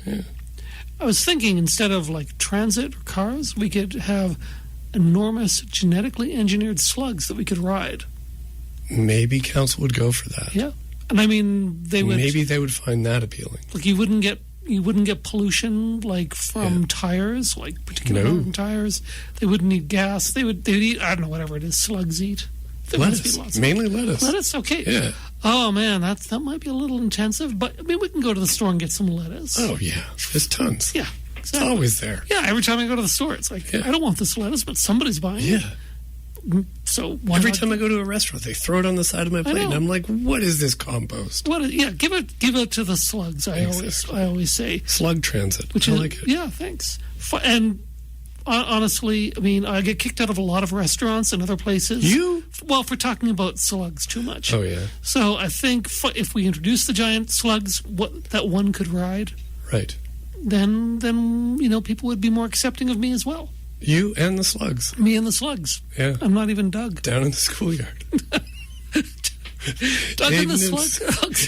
Yeah. I was thinking instead of like transit or cars, we could have enormous genetically engineered slugs that we could ride. Maybe council would go for that. Yeah. And I mean, maybe they would find that appealing. Like you wouldn't get pollution like from tires, like particular tires. They wouldn't need gas. They would eat, I don't know, whatever it is slugs eat. There lettuce. Mainly lettuce. Lettuce, okay. Yeah. Oh man, that might be a little intensive, but I mean we can go to the store and get some lettuce. Oh yeah. There's tons. Yeah. Exactly. It's always there. Yeah, every time I go to the store, it's like I don't want this lettuce, but somebody's buying it. Yeah. So every time I go to a restaurant, they throw it on the side of my plate, and I'm like, "What is this compost?" Give it to the slugs. I always say slug transit. Which I like it. Yeah, thanks. And honestly, I mean, I get kicked out of a lot of restaurants and other places. For talking about slugs too much. Oh yeah. So I think if we introduce the giant slugs, that one could ride, right? Then people would be more accepting of me as well. You and the slugs. Me and the slugs. Yeah. I'm not even Doug. Down in the schoolyard. Doug and the slugs.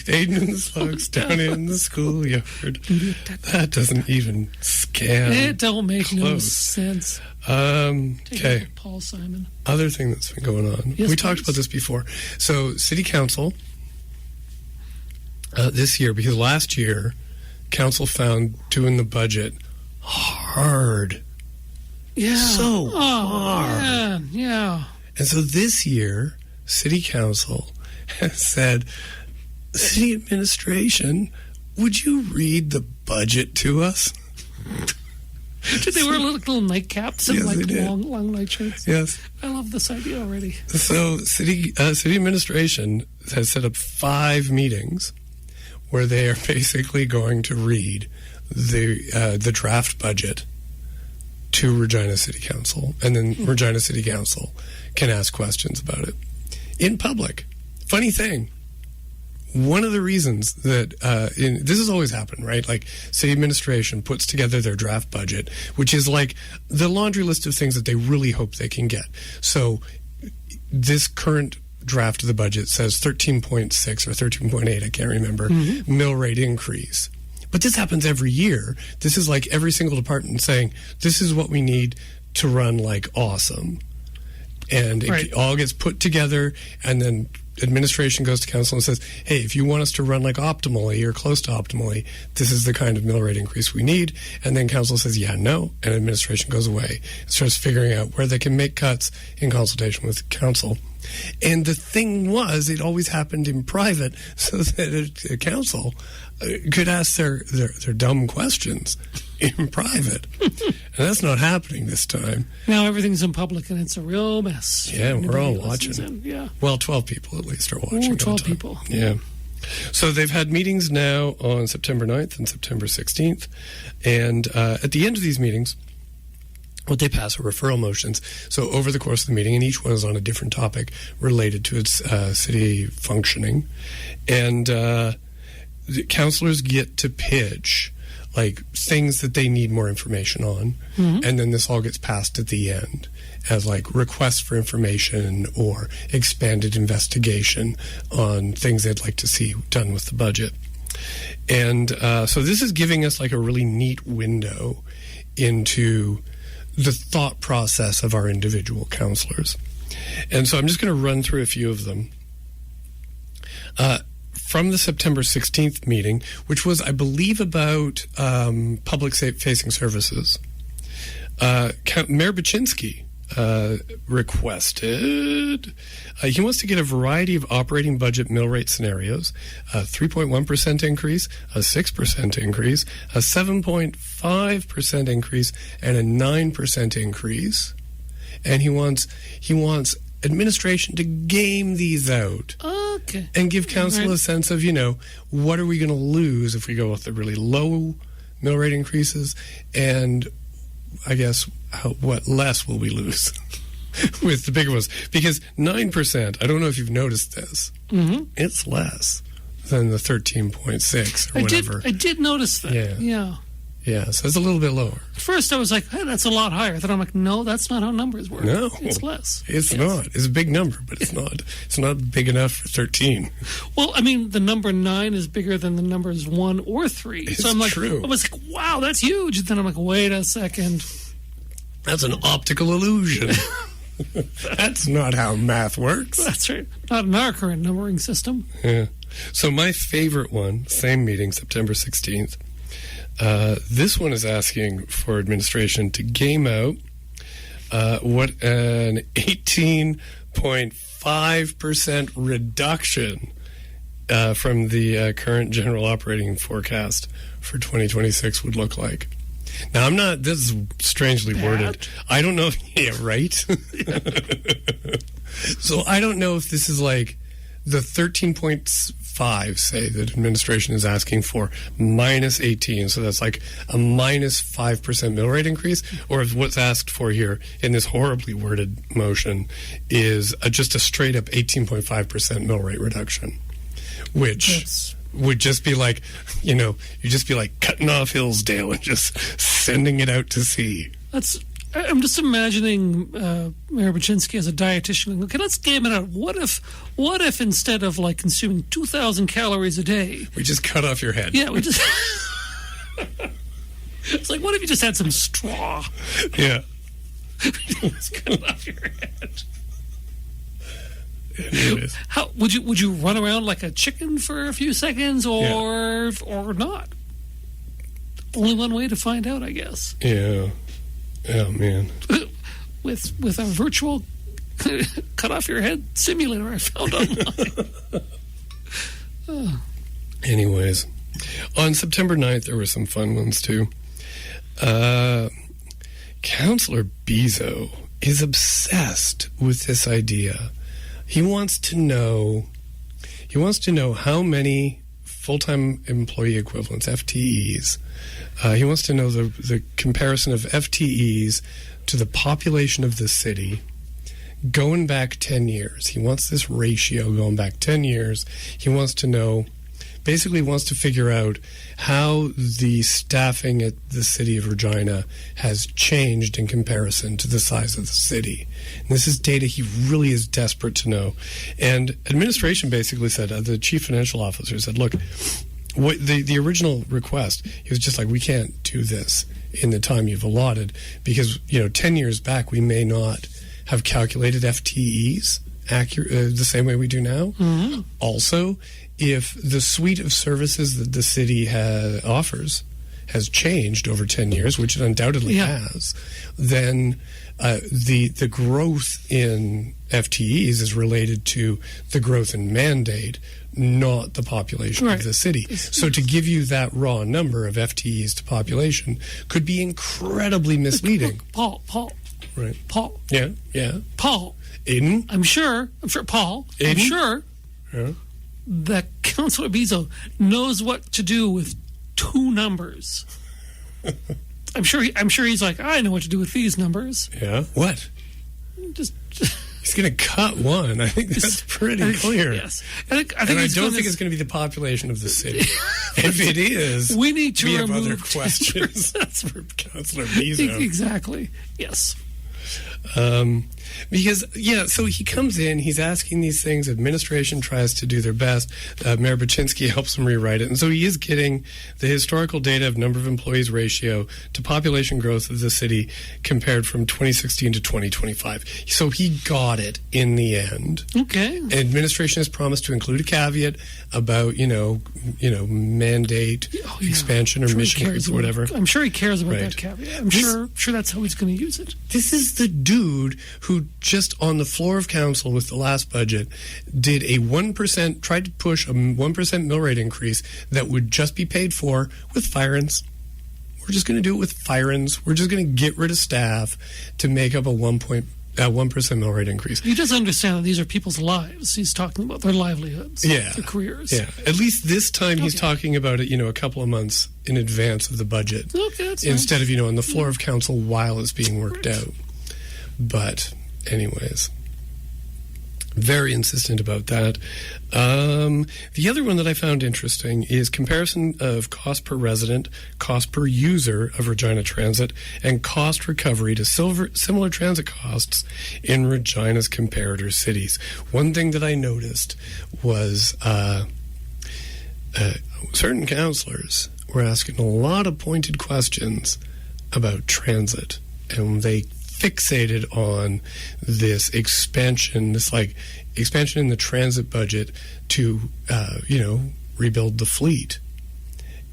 Aiden and the slugs down in the schoolyard. That doesn't even scan. It don't make no sense. Okay. Paul Simon. Other thing that's been going on. Yes, we talked about this before. So City Council this year, because last year Council found doing the budget hard. Yeah. So hard. Man, yeah. And so this year, City Council has said, City Administration, would you read the budget to us? Did they wear little nightcaps and long nightshirts? Yes. I love this idea already. So City Administration has set up 5 meetings where they are basically going to read the draft budget to Regina City Council, and then Regina City Council can ask questions about it in public. Funny thing, one of the reasons that this has always happened, right? Like city administration puts together their draft budget, which is like the laundry list of things that they really hope they can get. So this current draft of the budget says 13.6 or 13.8, I can't remember, mill rate increase. But this happens every year. This is like every single department saying, this is what we need to run like awesome. And it all gets put together, and then administration goes to council and says, hey, if you want us to run like optimally or close to optimally, this is the kind of mill rate increase we need. And then council says, yeah, no, and administration goes away and starts figuring out where they can make cuts in consultation with council. And the thing was, it always happened in private so that a council could ask their dumb questions in private. And that's not happening this time. Now everything's in public and it's a real mess. Yeah, we're all watching. Yeah. Well, 12 people at least are watching. 12 people. Yeah. So they've had meetings now on September 9th and September 16th. And at the end of these meetings, what they pass are referral motions. So over the course of the meeting, and each one is on a different topic related to its city functioning. And the councilors get to pitch like things that they need more information on, and then this all gets passed at the end as like requests for information or expanded investigation on things they'd like to see done with the budget. And so this is giving us like a really neat window into the thought process of our individual councilors. And so I'm just going to run through a few of them. From the September 16th meeting, which was, I believe, about public-facing services, Mayor Baczynski requested, he wants to get a variety of operating budget mill rate scenarios, a 3.1% increase, a 6% increase, a 7.5% increase, and a 9% increase. And he wants administration to game these out. Okay. And give council a sense of, what are we going to lose if we go with the really low mill rate increases, and I guess what less will we lose with the bigger ones? Because 9%, I don't know if you've noticed this, it's less than the 13.6 or whatever. I did notice that. Yeah. Yeah, so it's a little bit lower. At first, I was like, hey, that's a lot higher. Then I'm like, no, that's not how numbers work. No. It's less. It's not. It's a big number, but it's not. It's not big enough for 13. Well, I mean, the number 9 is bigger than the numbers 1 or 3. It's so I'm like, true. I was like, wow, that's huge. And then I'm like, wait a second. That's an optical illusion. That's not how math works. That's right. Not in our current numbering system. Yeah. So my favorite one, same meeting, September 16th. This one is asking for administration to game out what an 18.5% reduction from the current general operating forecast for 2026 would look like. Now, this is strangely worded. I don't know. Yeah, right? So I don't know if this is like the 13.5, say, that administration is asking for, minus 18. So that's like a minus 5% mill rate increase. Or if what's asked for here in this horribly worded motion is just a straight up 18.5% mill rate reduction, which would just be like, you'd just be like cutting off Hillsdale and just sending it out to sea. I'm just imagining Mayor Baczynski as a dietitian. Okay, let's game it out. What if instead of like consuming 2,000 calories a day, we just cut off your head? Yeah, we just. It's like, what if you just had some straw? Yeah. Just cut it off your head. How would you run around like a chicken for a few seconds or not? Only one way to find out, I guess. Yeah. Oh man. with a virtual cut off your head simulator I found online. Anyways, on September 9th there were some fun ones too. Councillor Bezo is obsessed with this idea. He wants to know how many full-time employee equivalents, FTEs. He wants to know the comparison of FTEs to the population of the city going back 10 years. He wants this ratio going back 10 years. He wants to know, basically wants to figure out how the staffing at the City of Regina has changed in comparison to the size of the city. And this is data he really is desperate to know. And administration basically said, the chief financial officer said, look, what the original request, he was just like, we can't do this in the time you've allotted because, 10 years back, we may not have calculated FTEs the same way we do now. Mm-hmm. Also, if the suite of services that the city offers has changed over 10 years, which it undoubtedly has, then the growth in FTEs is related to the growth in mandate, not the population of the city. So to give you that raw number of FTEs to population could be incredibly misleading. Paul. Right. Paul. Yeah. Paul. Aiden? I'm sure, Paul. Aiden? I'm sure that Councillor Bezo knows what to do with 2 numbers. I'm sure he's like, I know what to do with these numbers. Yeah. What? Just he's going to cut one. I think that's pretty clear. Yes. I don't think it's going to be the population of the city. If it is, we need to have remove other questions. That's for Councillor Bezo. Exactly. Yes. Because, so he comes in, he's asking these things, administration tries to do their best, Mayor Baczynski helps him rewrite it, and so he is getting the historical data of number of employees ratio to population growth of the city compared from 2016 to 2025. So he got it in the end. Okay. Administration has promised to include a caveat about, mandate expansion or mission or whatever. I'm sure he cares about that caveat. I'm sure that's how he's going to use it. This is the dude who just on the floor of council with the last budget did tried to push a 1% mill rate increase that would just be paid for with fire-ins. We're just going to do it with fire-ins. We're just going to get rid of staff to make up a 1% mill rate increase. You just understand that these are people's lives. He's talking about their livelihoods, their careers. Yeah. At least this time he's talking about it, a couple of months in advance of the budget. Okay, that's instead of, on the floor of council while it's being worked out. But, anyways, Very insistent about that. The other one that I found interesting is comparison of cost per resident, cost per user of Regina Transit, and cost recovery to similar transit costs in Regina's comparator cities. One thing that I noticed was certain councillors were asking a lot of pointed questions about transit, and they fixated on this expansion in the transit budget to, rebuild the fleet.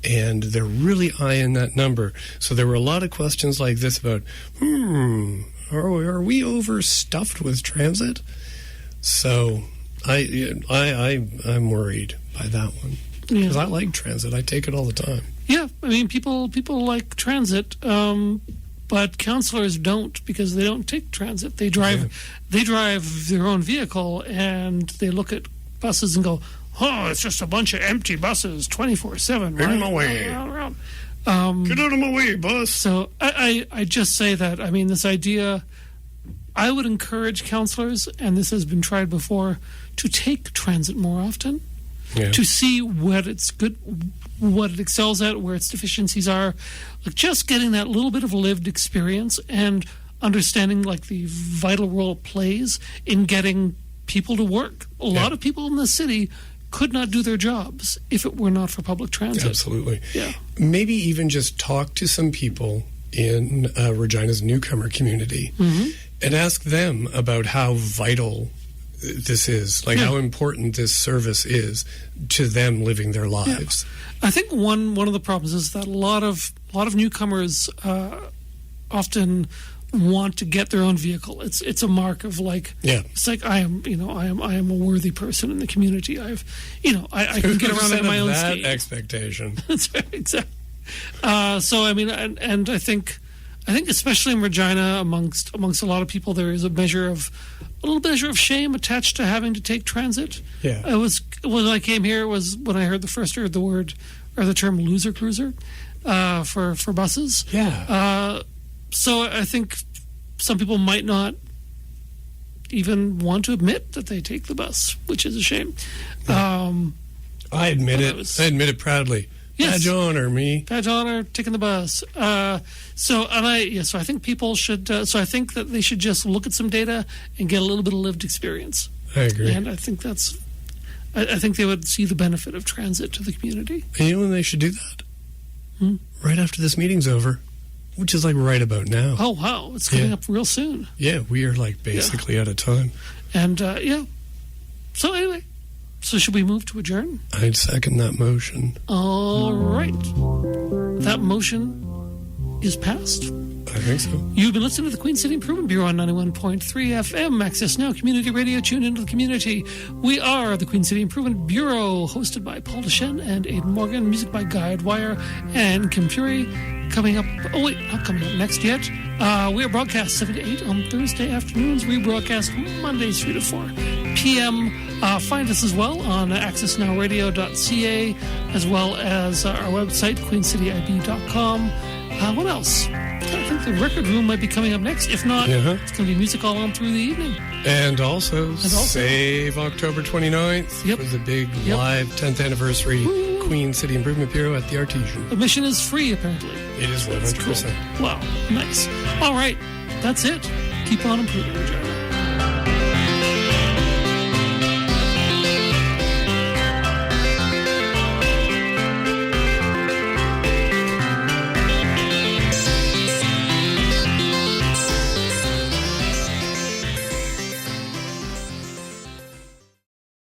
And they're really eyeing that number. So there were a lot of questions like this about, are we overstuffed with transit? So I'm worried by that one. Because I like transit. I take it all the time. Yeah, I mean, people like transit, but councillors don't, because they don't take transit. They drive their own vehicle, and they look at buses and go, "Oh, it's just a bunch of empty buses, 24/7." Get out of my way! Get out of my way, bus! So I just say that. I mean, this idea, I would encourage councillors, and this has been tried before, to take transit more often. Yeah. To see what it's good, what it excels at, where its deficiencies are, like just getting that little bit of lived experience and understanding like the vital role it plays in getting people to work. A lot of people in the city could not do their jobs if it were not for public transit. Absolutely. Yeah. Maybe even just talk to some people in Regina's newcomer community and ask them about how vital this is, like how important this service is to them living their lives. I think one of the problems is that a lot of newcomers often want to get their own vehicle. It's a mark of it's like I am a worthy person in the community. I can get around in my own that state. Expectation. That's right, exactly. So I mean, and I think especially in Regina, amongst a lot of people, there is a little measure of shame attached to having to take transit. Yeah. It was when I came here, was when I heard the term loser cruiser for buses. Yeah. So I think some people might not even want to admit that they take the bus, which is a shame. I admit it. I admit it proudly. Yes. Badge honor, me. Badge honor, taking the bus. So I think people should. So I think that they should just look at some data and get a little bit of lived experience. I agree, and I think that's. I think they would see the benefit of transit to the community. And you know when they should do that? Right after this meeting's over, which is like right about now. Oh wow, it's coming up real soon. Yeah, we are like basically out of time. And so anyway. So should we move to adjourn? I'd second that motion. All right. That motion is passed. I think so. You've been listening to the Queen City Improvement Bureau on 91.3 FM, AccessNow Community Radio. Tune into the community. We are the Queen City Improvement Bureau, hosted by Paul Deschen and Aidan Morgan, music by Guy Dwyer and Kim Fury. Coming up, not coming up next yet. We are broadcast 7 to 8 on Thursday afternoons. Rebroadcast Mondays 3 to 4 p.m. Find us as well on accessnowradio.ca, as well as our website, queencityib.com. What else? I think the record room might be coming up next. If not, it's going to be music all on through the evening. And also save October 29th for the big live 10th anniversary Queen City Improvement Bureau at the Artesian. Admission is free, apparently. It is 100%. Cool. Wow, nice. All right, that's it. Keep on improving, Regina.